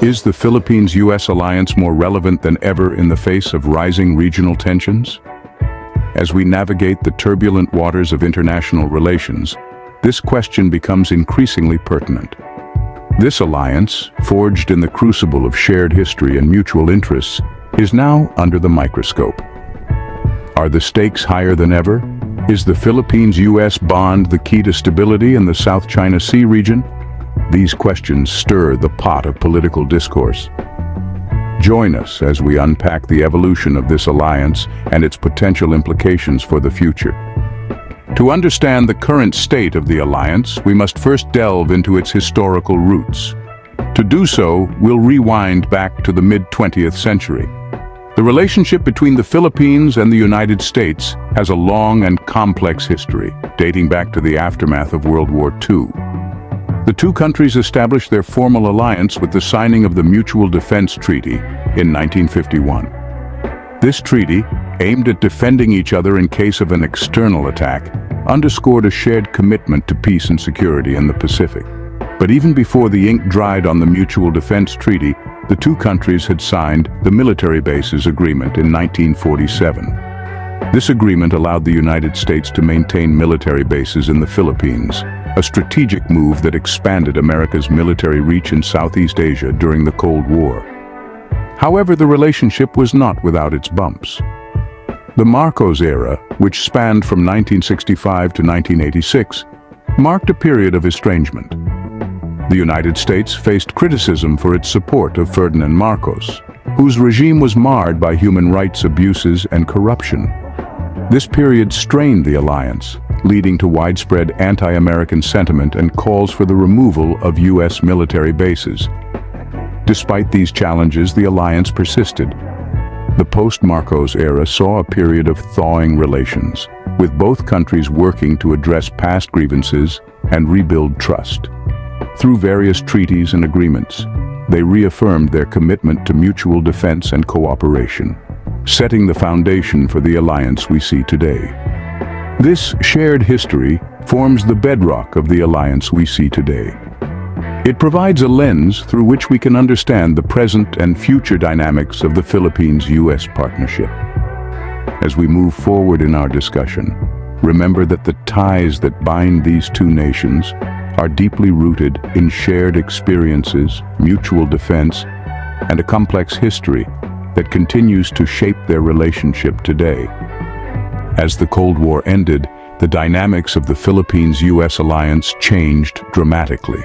Is the Philippines-US alliance more relevant than ever in the face of rising regional tensions? As we navigate the turbulent waters of international relations, this question becomes increasingly pertinent. This alliance, forged in the crucible of shared history and mutual interests, is now under the microscope. Are the stakes higher than ever? Is the Philippines-US bond the key to stability in the South China Sea region? These questions stir the pot of political discourse. Join us as we unpack the evolution of this alliance and its potential implications for the future. To understand the current state of the alliance, we must first delve into its historical roots. To do so, we'll rewind back to the mid-20th century. The relationship between the Philippines and the United States has a long and complex history, dating back to the aftermath of World War II. The two countries established their formal alliance with the signing of the Mutual Defense Treaty in 1951. This treaty, aimed at defending each other in case of an external attack, underscored a shared commitment to peace and security in the Pacific. But even before the ink dried on the Mutual Defense Treaty, the two countries had signed the Military Bases Agreement in 1947. This agreement allowed the United States to maintain military bases in the Philippines, a strategic move that expanded America's military reach in Southeast Asia during the Cold War. However, the relationship was not without its bumps. The Marcos era, which spanned from 1965 to 1986, marked a period of estrangement. The United States faced criticism for its support of Ferdinand Marcos, whose regime was marred by human rights abuses and corruption. This period strained the alliance, leading to widespread anti-American sentiment and calls for the removal of U.S. military bases. Despite these challenges, the alliance persisted. The post-Marcos era saw a period of thawing relations, with both countries working to address past grievances and rebuild trust. Through various treaties and agreements, they reaffirmed their commitment to mutual defense and cooperation, setting the foundation for the alliance we see today. This shared history forms the bedrock of the alliance we see today. It provides a lens through which we can understand the present and future dynamics of the Philippines-US partnership. As we move forward in our discussion, remember that the ties that bind these two nations are deeply rooted in shared experiences, mutual defense, and a complex history that continues to shape their relationship today. As the Cold War ended, the dynamics of the Philippines-US alliance changed dramatically.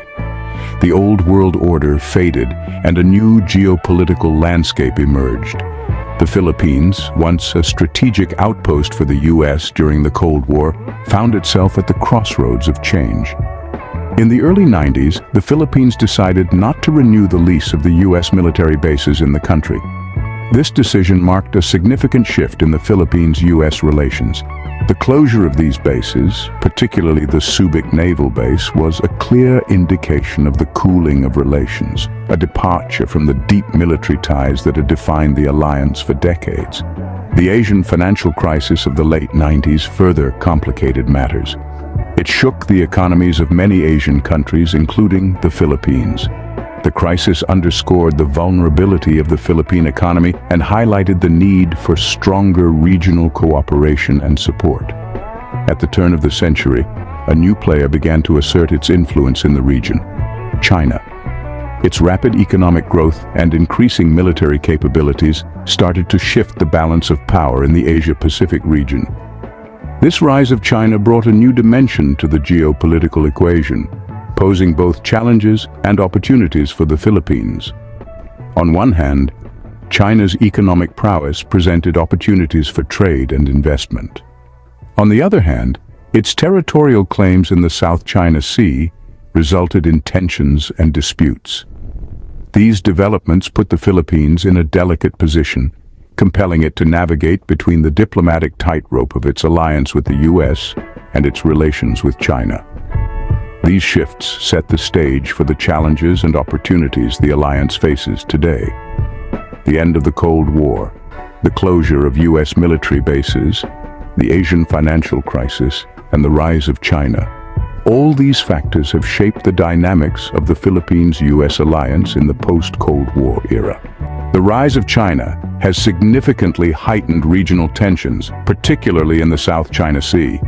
The old world order faded and a new geopolitical landscape emerged. The Philippines, once a strategic outpost for the US during the Cold War, found itself at the crossroads of change. In the early 90s, the Philippines decided not to renew the lease of the US military bases in the country. This decision marked a significant shift in the Philippines-US relations. The closure of these bases, particularly the Subic Naval Base, was a clear indication of the cooling of relations, a departure from the deep military ties that had defined the alliance for decades. The Asian financial crisis of the late 90s further complicated matters. It shook the economies of many Asian countries, including the Philippines. The crisis underscored the vulnerability of the Philippine economy and highlighted the need for stronger regional cooperation and support. At the turn of the century, a new player began to assert its influence in the region: China. Its rapid economic growth and increasing military capabilities started to shift the balance of power in the Asia-Pacific region. This rise of China brought a new dimension to the geopolitical equation, posing both challenges and opportunities for the Philippines. On one hand, China's economic prowess presented opportunities for trade and investment. On the other hand, its territorial claims in the South China Sea resulted in tensions and disputes. These developments put the Philippines in a delicate position, compelling it to navigate between the diplomatic tightrope of its alliance with the US and its relations with China. These shifts set the stage for the challenges and opportunities the alliance faces today. The end of the Cold War, the closure of US military bases, the Asian financial crisis, and the rise of China All these factors have shaped the dynamics of the Philippines-US alliance in the post-Cold War era. The rise of China has significantly heightened regional tensions, particularly in the South China Sea.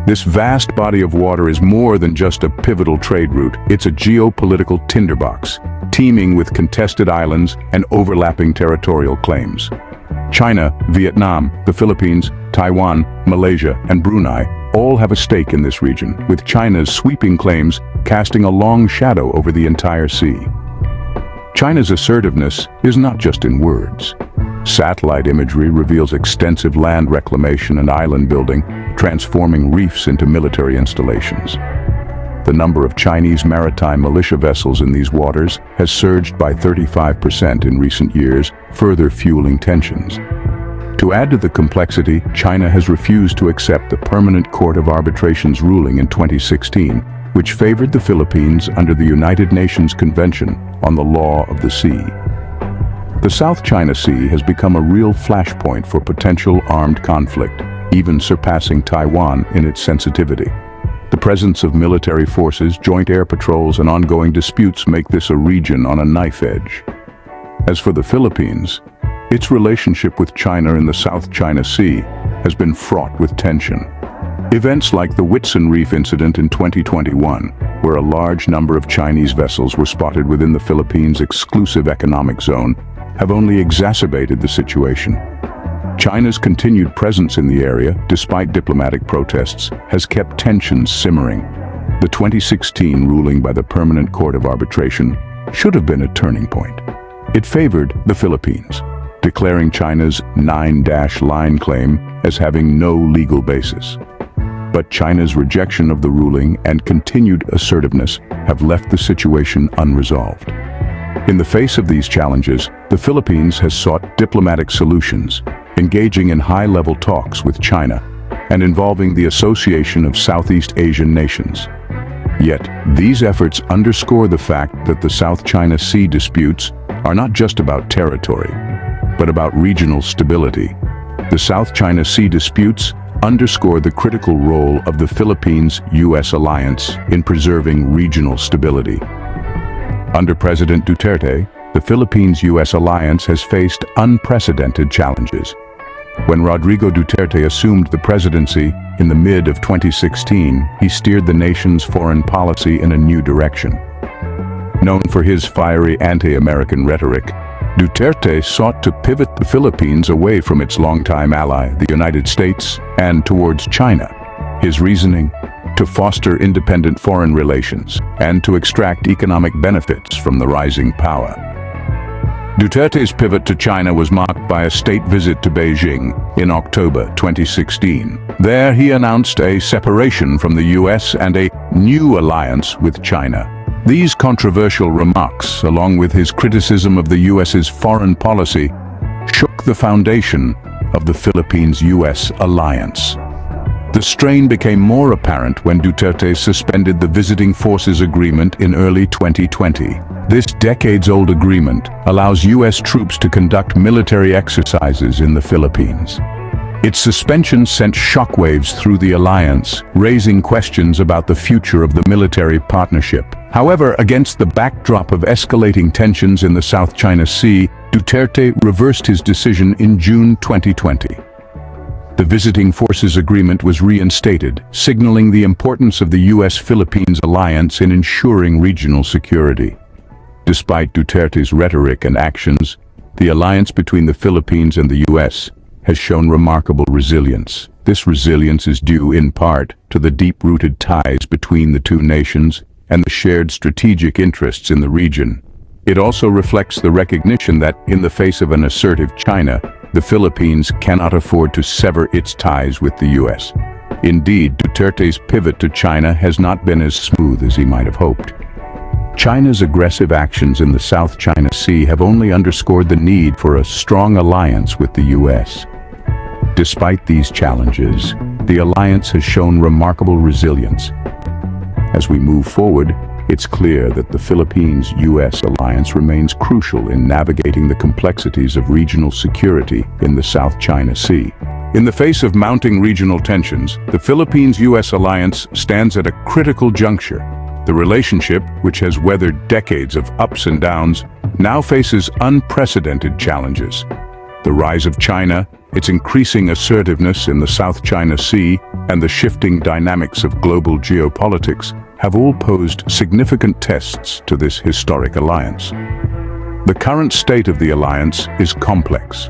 This vast body of water is more than just a pivotal trade route. It's a geopolitical tinderbox, teeming with contested islands and overlapping territorial claims. China, Vietnam, the Philippines, Taiwan, Malaysia, and Brunei all have a stake in this region, with China's sweeping claims casting a long shadow over the entire sea. China's assertiveness is not just in words. Satellite imagery reveals extensive land reclamation and island building, transforming reefs into military installations. The number of Chinese maritime militia vessels in these waters has surged by 35% in recent years, further fueling tensions. To add to the complexity, China has refused to accept the Permanent Court of Arbitration's ruling in 2016, which favored the Philippines under the United Nations Convention on the Law of the Sea. The South China Sea has become a real flashpoint for potential armed conflict, even surpassing Taiwan in its sensitivity. The presence of military forces, joint air patrols, and ongoing disputes make this a region on a knife edge. As for the Philippines, its relationship with China in the South China Sea has been fraught with tension. Events like the Whitsun Reef incident in 2021, where a large number of Chinese vessels were spotted within the Philippines' exclusive economic zone, have only exacerbated the situation. China's continued presence in the area, despite diplomatic protests, has kept tensions simmering. The 2016 ruling by the Permanent Court of Arbitration should have been a turning point. It favored the Philippines, declaring China's 9-line claim as having no legal basis. But China's rejection of the ruling and continued assertiveness have left the situation unresolved. In the face of these challenges, the Philippines has sought diplomatic solutions, engaging in high-level talks with China and involving the Association of Southeast Asian Nations. Yet, these efforts underscore the fact that the South China Sea disputes are not just about territory, but about regional stability. The South China Sea disputes underscore the critical role of the Philippines-US alliance in preserving regional stability. Under President Duterte, the Philippines-US alliance has faced unprecedented challenges. When Rodrigo Duterte assumed the presidency in the mid of 2016, he steered the nation's foreign policy in a new direction. Known for his fiery anti-American rhetoric, Duterte sought to pivot the Philippines away from its longtime ally, the United States, and towards China. His reasoning? To foster independent foreign relations and to extract economic benefits from the rising power. Duterte's pivot to China was marked by a state visit to Beijing in October 2016. There he announced a separation from the US and a new alliance with China. These controversial remarks, along with his criticism of the US's foreign policy, shook the foundation of the Philippines-US alliance. The strain became more apparent when Duterte suspended the Visiting Forces Agreement in early 2020. This decades-old agreement allows US troops to conduct military exercises in the Philippines. Its suspension sent shockwaves through the alliance, raising questions about the future of the military partnership. However, against the backdrop of escalating tensions in the South China Sea, Duterte reversed his decision in June 2020. The Visiting Forces Agreement was reinstated, signaling the importance of the US-Philippines alliance in ensuring regional security. Despite Duterte's rhetoric and actions, the alliance between the Philippines and the US has shown remarkable resilience. This resilience is due in part to the deep-rooted ties between the two nations and the shared strategic interests in the region. It also reflects the recognition that, in the face of an assertive China, the Philippines cannot afford to sever its ties with the US. Indeed, Duterte's pivot to China has not been as smooth as he might have hoped. China's aggressive actions in the South China Sea have only underscored the need for a strong alliance with the US. Despite these challenges, the alliance has shown remarkable resilience. As we move forward, it's clear that the Philippines-US alliance remains crucial in navigating the complexities of regional security in the South China Sea. In the face of mounting regional tensions, the Philippines-US alliance stands at a critical juncture. The relationship, which has weathered decades of ups and downs, now faces unprecedented challenges. The rise of China, its increasing assertiveness in the South China Sea, and the shifting dynamics of global geopolitics have all posed significant tests to this historic alliance. The current state of the alliance is complex.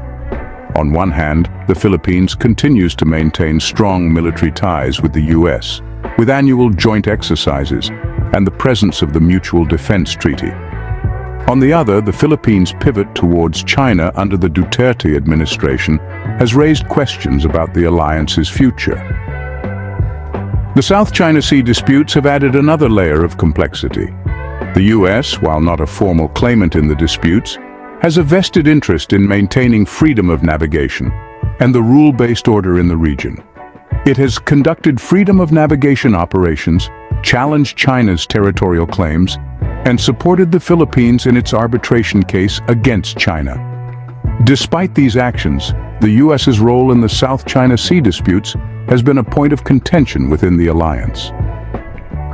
On one hand, the Philippines continues to maintain strong military ties with the US, with annual joint exercises and the presence of the Mutual Defense Treaty. On the other, the Philippines' pivot towards China under the Duterte administration has raised questions about the alliance's future. The South China Sea disputes have added another layer of complexity. The US, while not a formal claimant in the disputes, has a vested interest in maintaining freedom of navigation and the rule-based order in the region. It has conducted freedom of navigation operations, challenged China's territorial claims, and supported the Philippines in its arbitration case against China. Despite these actions, the US's role in the South China Sea disputes has been a point of contention within the alliance.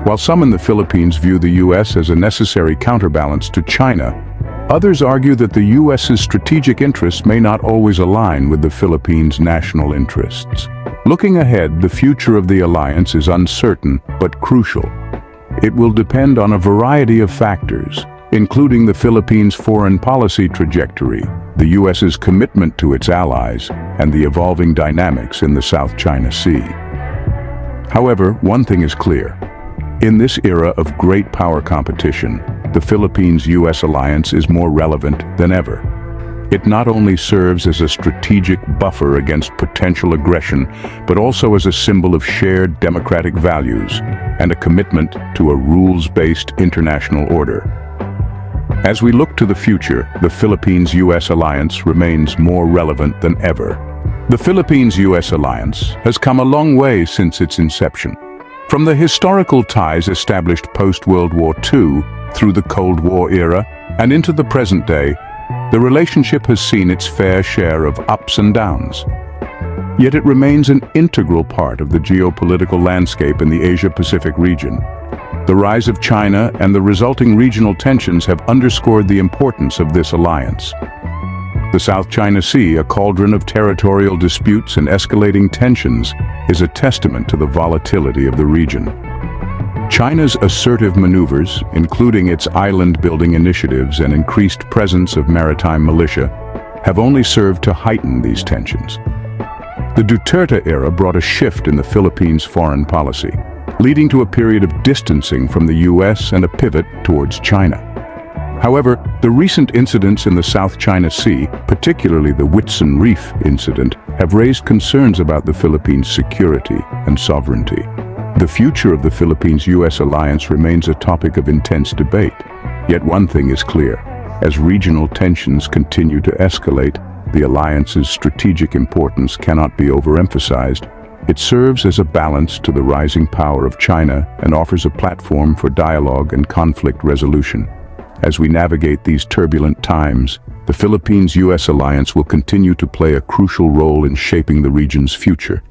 While some in the Philippines view the US as a necessary counterbalance to China, others argue that the US's strategic interests may not always align with the Philippines' national interests. Looking ahead, the future of the alliance is uncertain but crucial. It will depend on a variety of factors, including the Philippines' foreign policy trajectory, the US's commitment to its allies, and the evolving dynamics in the South China Sea. However, one thing is clear. In this era of great power competition, the Philippines-US alliance is more relevant than ever. It not only serves as a strategic buffer against potential aggression, but also as a symbol of shared democratic values and a commitment to a rules-based international order. As we look to the future, the Philippines-US alliance remains more relevant than ever. The Philippines-US alliance has come a long way since its inception. From the historical ties established post-World War II through the Cold War era and into the present day, the relationship has seen its fair share of ups and downs. Yet it remains an integral part of the geopolitical landscape in the Asia-Pacific region. The rise of China and the resulting regional tensions have underscored the importance of this alliance. The South China Sea, a cauldron of territorial disputes and escalating tensions, is a testament to the volatility of the region. China's assertive maneuvers, including its island-building initiatives and increased presence of maritime militia, have only served to heighten these tensions. The Duterte era brought a shift in the Philippines' foreign policy, leading to a period of distancing from the US and a pivot towards China. However, the recent incidents in the South China Sea, particularly the Whitsun Reef incident, have raised concerns about the Philippines' security and sovereignty. The future of the Philippines-US alliance remains a topic of intense debate. Yet one thing is clear. As regional tensions continue to escalate, the alliance's strategic importance cannot be overemphasized. It serves as a balance to the rising power of China and offers a platform for dialogue and conflict resolution. As we navigate these turbulent times, the Philippines-US alliance will continue to play a crucial role in shaping the region's future.